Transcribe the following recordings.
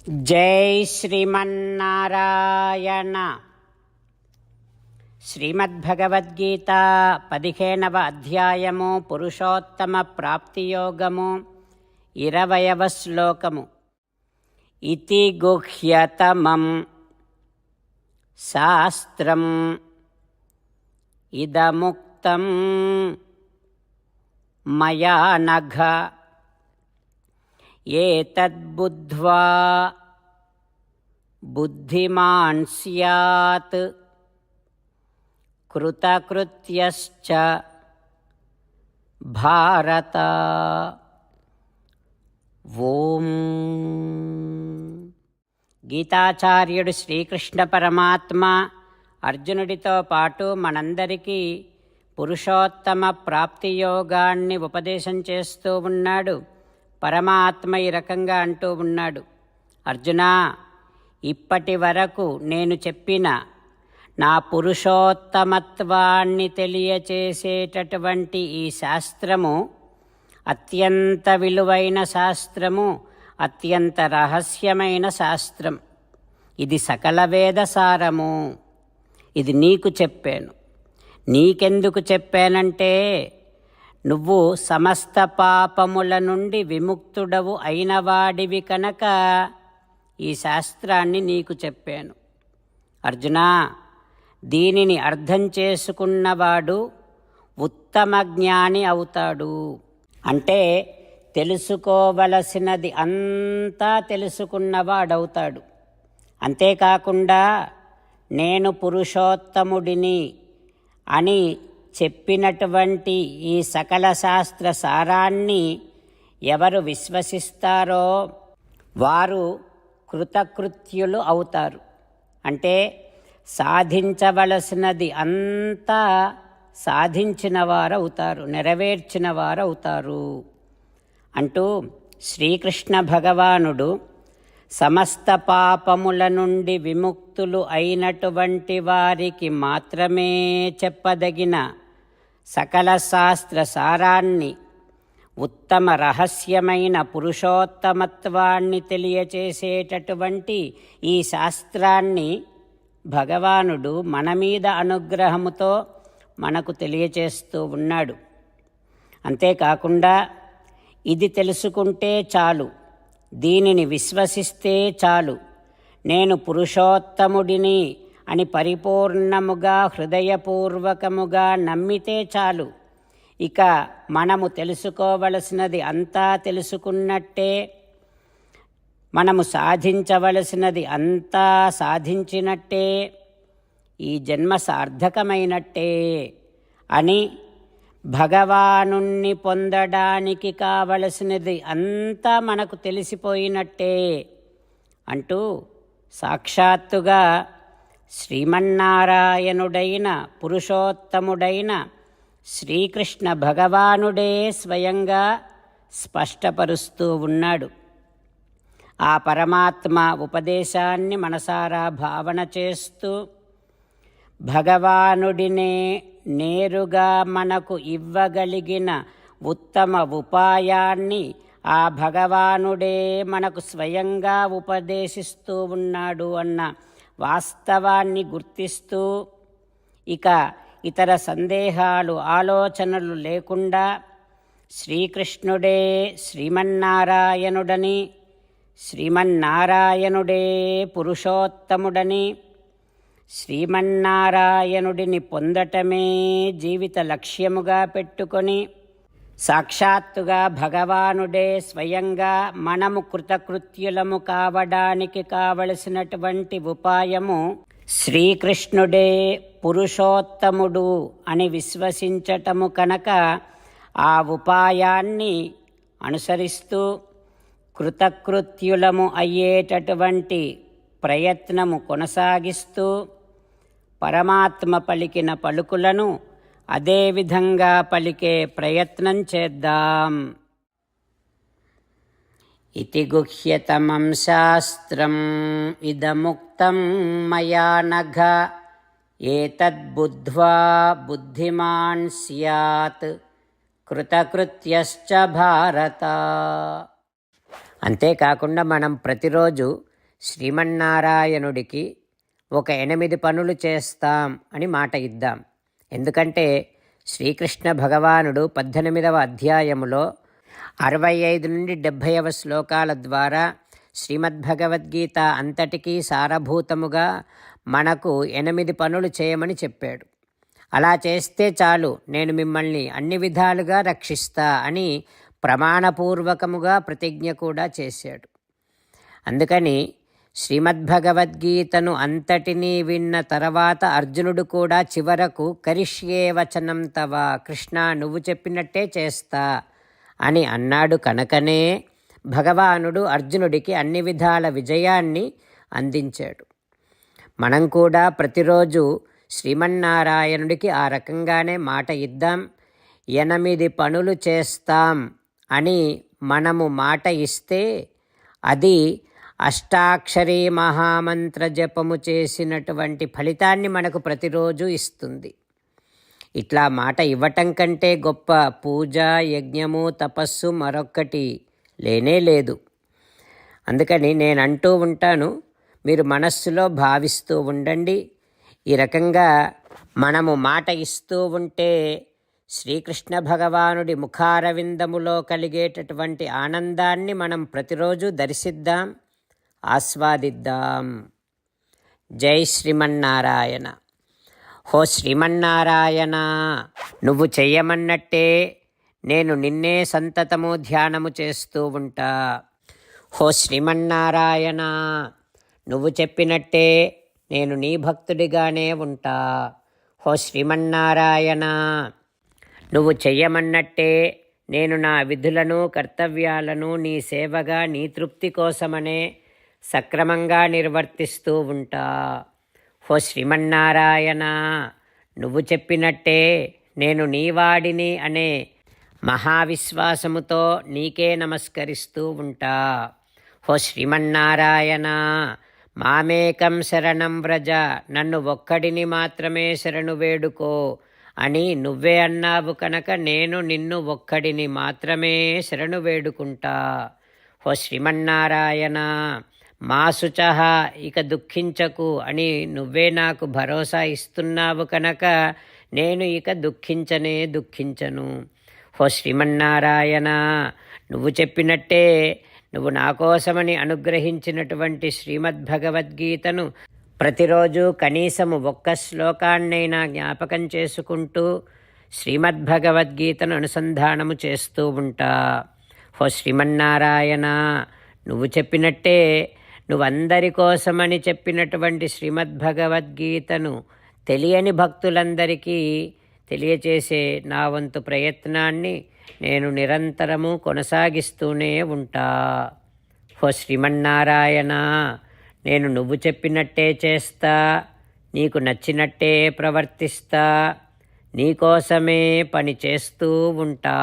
జై శ్రీమన్నారాయణ. శ్రీమద్భగవద్గీత 15వ అధ్యాయము పురుషోత్తమ ప్రాప్తియోగము 20వ శ్లోకము. ఇతి గుహ్యతమం శాస్త్రం ఇదముక్తం మయా నఘ ఏతద్బుద్ధ్వా బుద్ధిమాన్ స్యాత్ కృతకృత్యశ్చ భారత. ఓం. గీతాచార్యుడు శ్రీకృష్ణ పరమాత్మ అర్జునుడితో పాటు మనందరికీ పురుషోత్తమ ప్రాప్తి యోగాన్ని ఉపదేశం చేస్తూ ఉన్నాడు. పరమాత్మ ఈ రకంగా అంటూ ఉన్నాడు, అర్జునా, ఇప్పటి వరకు నేను చెప్పిన నా పురుషోత్తమత్వాన్ని తెలియచేసేటటువంటి ఈ శాస్త్రము అత్యంత విలువైన శాస్త్రము, అత్యంత రహస్యమైన శాస్త్రం. ఇది సకల వేదసారము. ఇది నీకు చెప్పాను. నీకెందుకు చెప్పానంటే, నువ్వు సమస్త పాపముల నుండి విముక్తుడవు అయినవాడివి కనుక ఈ శాస్త్రాన్ని నీకు చెప్పాను. అర్జునా, దీనిని అర్థం చేసుకున్నవాడు ఉత్తమ జ్ఞాని అవుతాడు. అంటే తెలుసుకోవలసినది అంతా తెలుసుకున్నవాడవుతాడు. అంతేకాకుండా నేను పురుషోత్తముడిని అని చెప్పినటువంటి ఈ సకల శాస్త్ర సారాన్ని ఎవరు విశ్వసిస్తారో వారు కృతకృత్యులు అవుతారు. అంటే సాధించవలసినది అంతా సాధించిన వారు అవుతారు, నెరవేర్చిన వారు అవుతారు అంటూ శ్రీకృష్ణ భగవానుడు సమస్త పాపముల నుండి విముక్తులు అయినటువంటి వారికి మాత్రమే చెప్పదగిన సకల శాస్త్ర సారాన్ని, ఉత్తమ రహస్యమైన పురుషోత్తమత్వాన్ని తెలియచేసేటటువంటి ఈ శాస్త్రాన్ని భగవానుడు మన మీద అనుగ్రహముతో మనకు తెలియచేస్తూ ఉన్నాడు. అంతేకాకుండా ఇది తెలుసుకుంటే చాలు, దీనిని విశ్వసిస్తే చాలు, నేను పురుషోత్తముడిని అని పరిపూర్ణముగా హృదయపూర్వకముగా నమ్మితే చాలు, ఇక మనము తెలుసుకోవలసినది అంతా తెలుసుకున్నట్టే, మనము సాధించవలసినది అంతా సాధించినట్టే, ఈ జన్మ సార్థకమైనట్టే అని, భగవానుణ్ణి పొందడానికి కావలసినది అంతా మనకు తెలిసిపోయినట్టే అంటూ సాక్షాత్తుగా శ్రీమన్నారాయణుడైన పురుషోత్తముడైన శ్రీకృష్ణ భగవానుడే స్వయంగా స్పష్టపరుస్తూ ఉన్నాడు. ఆ పరమాత్మ ఉపదేశాన్ని మనసారా భావన చేస్తూ భగవానుడినే నేరుగా మనకు ఇవ్వగలిగిన ఉత్తమ ఉపాయాన్ని ఆ భగవానుడే మనకు స్వయంగా ఉపదేశిస్తూ ఉన్నాడు అన్న వాస్తవాన్ని గుర్తిస్తూ, ఇక ఇతర సందేహాలు ఆలోచనలు లేకుండా శ్రీకృష్ణుడే శ్రీమన్నారాయణుడని, శ్రీమన్నారాయణుడే పురుషోత్తముడని, శ్రీమన్నారాయణుడిని పొందటమే జీవిత లక్ష్యముగా పెట్టుకొని సాక్షాత్తుగా భగవానుడే స్వయంగా మనము కృతకృత్యులము కావడానికి కావలసినటువంటి ఉపాయము శ్రీకృష్ణుడే పురుషోత్తముడు అని విశ్వసించటము కనుక ఆ ఉపాయాన్ని అనుసరిస్తూ కృతకృత్యులము అయ్యేటటువంటి ప్రయత్నము కొనసాగిస్తూ పరమాత్మ పలికిన పలుకులను అదేవిధంగా పలికే ప్రయత్నం చేద్దాం. ఇతి గుహ్యతమం శాస్త్రం ఇదముక్తం మయా నఘ ఏతద్బుద్ధ్వా బుద్ధిమాన్ స్యాత్ కృతకృత్యశ్చ భారత. అంతేకాకుండా మనం ప్రతిరోజు శ్రీమన్నారాయణుడికి ఒక 8 పనులు చేస్తాం అని మాట ఇద్దాం. ఎందుకంటే శ్రీకృష్ణ భగవానుడు 18వ అధ్యాయములో 65 నుండి 70వ శ్లోకాల ద్వారా శ్రీమద్భగవద్గీత అంతటికీ సారభూతముగా మనకు 8 పనులు చేయమని చెప్పాడు. అలా చేస్తే చాలు, నేను మిమ్మల్ని అన్ని విధాలుగా రక్షిస్తా అని ప్రమాణపూర్వకముగా ప్రతిజ్ఞ కూడా చేశాడు. అందుకని శ్రీమద్భగవద్గీతను అంతటినీ విన్న తర్వాత అర్జునుడు కూడా చివరకు కరిష్యే వచనం తవ, కృష్ణ నువ్వు చెప్పినట్టే చేస్తా అని అన్నాడు. కనుకనే భగవానుడు అర్జునుడికి అన్ని విధాల విజయాన్ని అందించాడు. మనం కూడా ప్రతిరోజు శ్రీమన్నారాయణుడికి ఆ రకంగానే మాట ఇద్దాం. 8 పనులు చేస్తాం అని మనము మాట ఇస్తే అది అష్టాక్షరీ మహామంత్ర జపము చేసినటువంటి ఫలితాన్ని మనకు ప్రతిరోజు ఇస్తుంది. ఇట్లా మాట ఇవ్వటం కంటే గొప్ప పూజ, యజ్ఞము, తపస్సు మరొక్కటి లేనే లేదు. అందుకని నేను అంటూ ఉంటాను, మీరు మనస్సులో భావిస్తూ ఉండండి. ఈ రకంగా మనము మాట ఇస్తూ ఉంటే శ్రీకృష్ణ భగవానుడి ముఖారవిందములో కలిగేటటువంటి ఆనందాన్ని మనం ప్రతిరోజు దర్శిద్దాం, ఆస్వాదిద్దాం. జై శ్రీమన్నారాయణ. హో శ్రీమన్నారాయణ, నువ్వు చెయ్యమన్నట్టే నేను నిన్నే సంతతము ధ్యానము చేస్తూ ఉంటా. హో శ్రీమన్నారాయణ, నువ్వు చెప్పినట్టే నేను నీ భక్తుడిగానే ఉంటా. హో శ్రీమన్నారాయణ, నువ్వు చెయ్యమన్నట్టే నేను నా విధులను, కర్తవ్యాలను నీ సేవగా, నీ తృప్తి కోసమనే సక్రమంగా నిర్వర్తిస్తూ ఉంటా. హో శ్రీమన్నారాయణ, నువ్వు చెప్పినట్టే నేను నీవాడిని అనే మహావిశ్వాసముతో నీకే నమస్కరిస్తూ ఉంటా. హో శ్రీమన్నారాయణ, మామేకం శరణం వ్రజ, నన్ను ఒక్కడిని మాత్రమే శరణు వేడుకో అని నువ్వే అన్నావు కనుక నేను నిన్ను ఒక్కడిని మాత్రమే శరణు వేడుకుంటా. హో శ్రీమన్నారాయణ, మా శుచః, ఇక దుఃఖించకు అని నువ్వే నాకు భరోసా ఇస్తున్నావు కనుక నేను ఇక దుఃఖించను. హో శ్రీమన్నారాయణ, నువ్వు చెప్పినట్టే నువ్వు నా కోసమని అనుగ్రహించినటువంటి శ్రీమద్భగవద్గీతను ప్రతిరోజు కనీసము 1 శ్లోకాన్నైనా జ్ఞాపకం చేసుకుంటూ శ్రీమద్భగవద్గీతను అనుసంధానము చేస్తూ ఉంటా. హో శ్రీమన్నారాయణ, నువ్వు చెప్పినట్టే నువ్వందరి కోసమని చెప్పినటువంటి శ్రీమద్భగవద్గీతను తెలియని భక్తులందరికీ తెలియచేసే నా వంతు ప్రయత్నాన్ని నేను నిరంతరము కొనసాగిస్తూనే ఉంటా. హో శ్రీమన్నారాయణ, నేను నువ్వు చెప్పినట్టే చేస్తా, నీకు నచ్చినట్టే ప్రవర్తిస్తా, నీకోసమే పని చేస్తూ ఉంటా.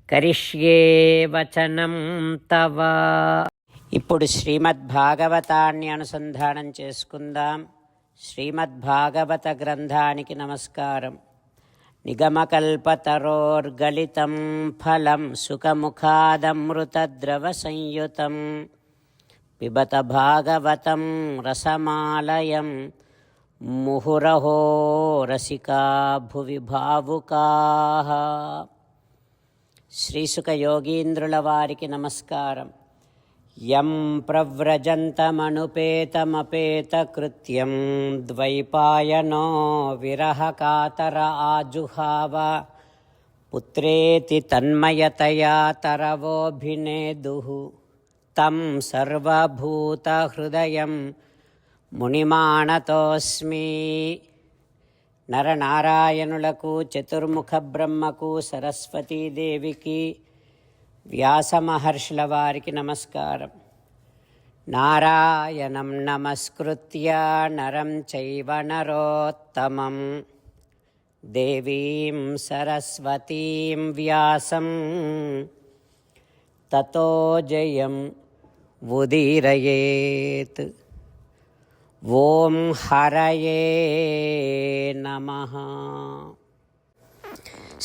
కరిష్యే వచనం తవ. ఇప్పుడు శ్రీమద్భాగవతాన్ని అనుసంధానం చేసుకుందాం. శ్రీమద్భాగవత గ్రంథానికి నమస్కారం. నిగమకల్పతరోర్గలితం ఫలం సుఖముఖాదమృతద్రవ సంయుతం పిబత భాగవతం రసమాలయం ముహురహో రసికా భువి భావుకాః. శ్రీసుఖ యోగీంద్రుల వారికి నమస్కారం. యం ప్రవ్రజంతమనుపేతమపేతకృత్యం ద్వైపాయనో విరహకాతర ఆజుహావ పుత్రేతి తన్మయతయా తరవోభినేదుః తం సర్వభూతహృదయం మునిమానతోస్మి. నరనారాయణులకు, చతుర్ముఖ బ్రహ్మకు, సరస్వతీదేవికి, వ్యాసమహర్షుల వారికి నమస్కారం. నారాయణం నమస్కృత్య నరం చైవ నరోత్తమం దేవీం సరస్వతీం వ్యాసం తతో జయం ఉదీరయేత్. ఓం హరయే నమః.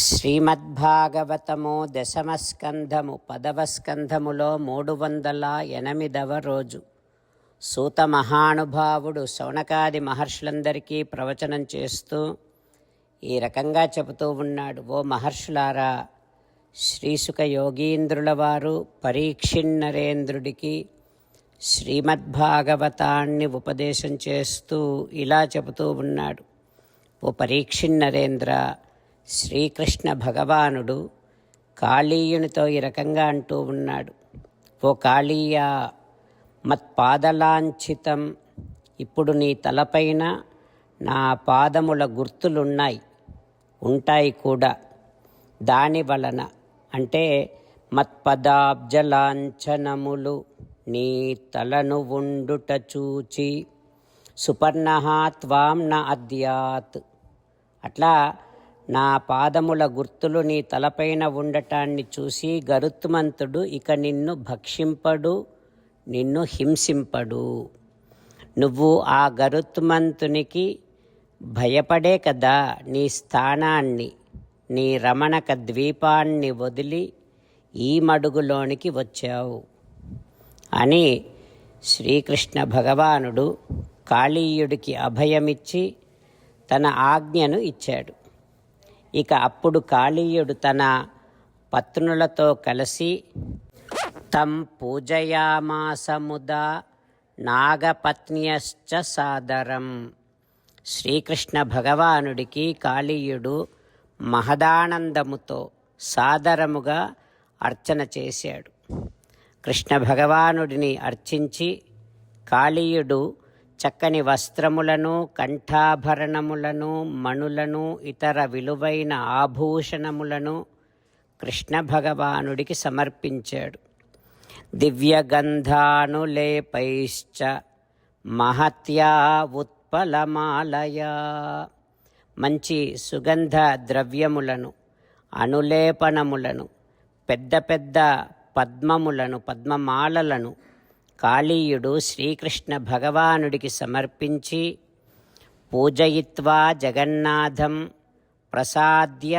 శ్రీమద్భాగవతము 10వ స్కంధము 10వ స్కంధములో 308వ రోజు. సూత మహానుభావుడు శౌనకాది మహర్షులందరికీ ప్రవచనం చేస్తూ ఈ రకంగా చెబుతూ ఉన్నాడు. ఓ మహర్షులారా, శ్రీసుక యోగీంద్రుల వారు పరీక్షిన్నరేంద్రుడికి శ్రీమద్భాగవతాన్ని ఉపదేశం చేస్తూ ఇలా చెబుతూ ఉన్నాడు. ఓ పరీక్షిన్నరేంద్ర, శ్రీకృష్ణ భగవానుడు కాళీయునితో ఈ రకంగా అంటూ ఉన్నాడు. ఓ కాళీయ, మత్పాదలాంఛితం, ఇప్పుడు నీ తలపైన నా పాదముల గుర్తులున్నాయి, ఉంటాయి కూడా. దాని వలన అంటే మత్పదాబ్జలాంఛనములు నీ తలను ఉండుట చూచి సుపర్ణః త్వాం న అద్యాత్. అట్లా నా పాదముల గుర్తులు నీ తలపైన ఉండటాన్ని చూసి గరుత్మంతుడు ఇక నిన్ను భక్షింపడు, నిన్ను హింసింపడు. నువ్వు ఆ గరుత్మంతునికి భయపడే కదా నీ స్థానాన్ని, నీ రమణక ద్వీపాన్ని వదిలి ఈ మడుగులోనికి వచ్చావు అని శ్రీకృష్ణ భగవానుడు కాళీయుడికి అభయమిచ్చి తన ఆజ్ఞను ఇచ్చాడు. ఇక అప్పుడు కాళీయుడు తన పత్నులతో కలిసి తం పూజయామాసముదా నాగపత్న్యశ్చ సాదరం. శ్రీకృష్ణ భగవానుడికి కాళీయుడు మహదానందముతో సాదరముగా అర్చన చేశాడు. కృష్ణ భగవానుడిని అర్చించి కాళీయుడు చక్కని వస్త్రములను, కంఠాభరణములను, మణులను, ఇతర విలువైన ఆభూషణములను కృష్ణ భగవానుడికి సమర్పించాడు. దివ్యగంధానులేపైశ్చ మహత్యా ఉత్పలమాలయా, మంచి సుగంధ ద్రవ్యములను, అనులేపనములను, పెద్ద పెద్ద పద్మములను, పద్మమాలలను కాళీయుడు శ్రీకృష్ణ భగవానుడికి సమర్పించి పూజయిత్వా జగన్నాథం ప్రసాద్య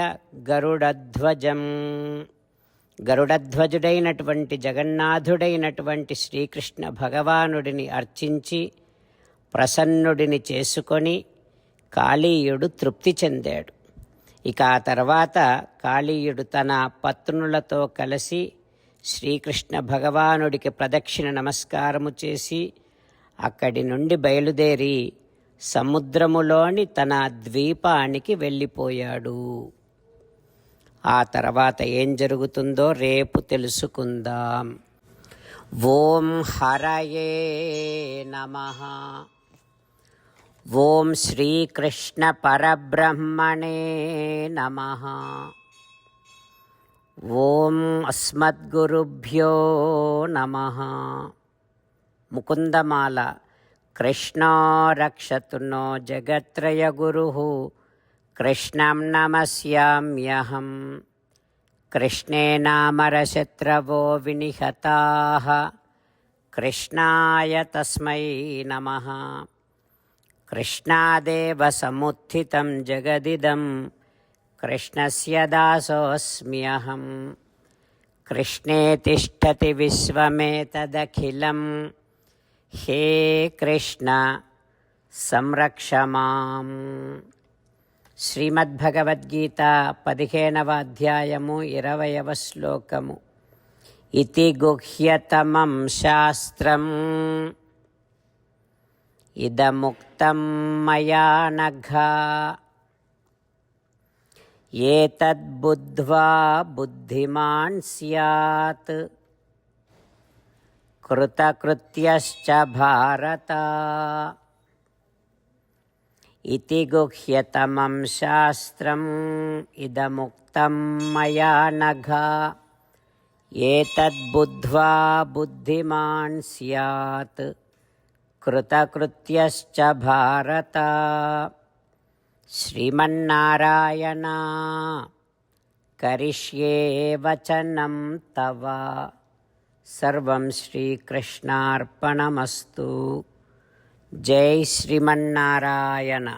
గరుడధ్వజం. గరుడధ్వజుడైనటువంటి జగన్నాథుడైనటువంటి శ్రీకృష్ణ భగవానుడిని అర్చించి ప్రసన్నుడిని చేసుకొని కాళీయుడు తృప్తి చెందాడు. ఇక ఆ తర్వాత కాళీయుడు తన పత్నులతో కలిసి శ్రీకృష్ణ భగవానుడికి ప్రదక్షిణ నమస్కారము చేసి అక్కడి నుండి బయలుదేరి సముద్రములోని తన ద్వీపానికి వెళ్ళిపోయాడు. ఆ తర్వాత ఏం జరుగుతుందో రేపు తెలుసుకుందాం. ఓం హరయే నమః. ఓం శ్రీకృష్ణ పరబ్రహ్మణే నమః. ఓం అస్మద్గురుభ్యో నమః. ముకుందమాల. కృష్ణో రక్షతు నో జగత్రయగురుః కృష్ణం నమస్యామ్యహం. కృష్ణే నామరశత్రవో వినిహతాః కృష్ణాయ తస్మై నమః. కృష్ణాదేవ సముత్థితం జగదిదం కృష్ణస్య దాసోऽస్మ్యహం. కృష్ణే తిష్టతి విశ్వమేతదఖిలం. హే కృష్ణ సంరక్ష మాం. శ్రీమద్భగవద్గీత 15వ అధ్యాయము 20వ శ్లోకము. ఇతి గుహ్యతమం శాస్త్రం ఇదముక్తం మయా నఘ. ఏతద్బుద్ధ్వా బుద్ధిమాన్ స్యాత్ కృతకృత్యశ్చ భారత. ఇతి గుహ్యతమం శాస్త్రం ఇదముక్తం మయా నఘ. ఏతద్బుద్ధ్వా బుద్ధిమాన్ స్యాత్ కృతకృత్యశ్చ భారత. శ్రీమన్నారాయణ కరిష్యే వచనం తవ. సర్వం శ్రీకృష్ణార్పణమస్తు. జై శ్రీమన్నారాయణ.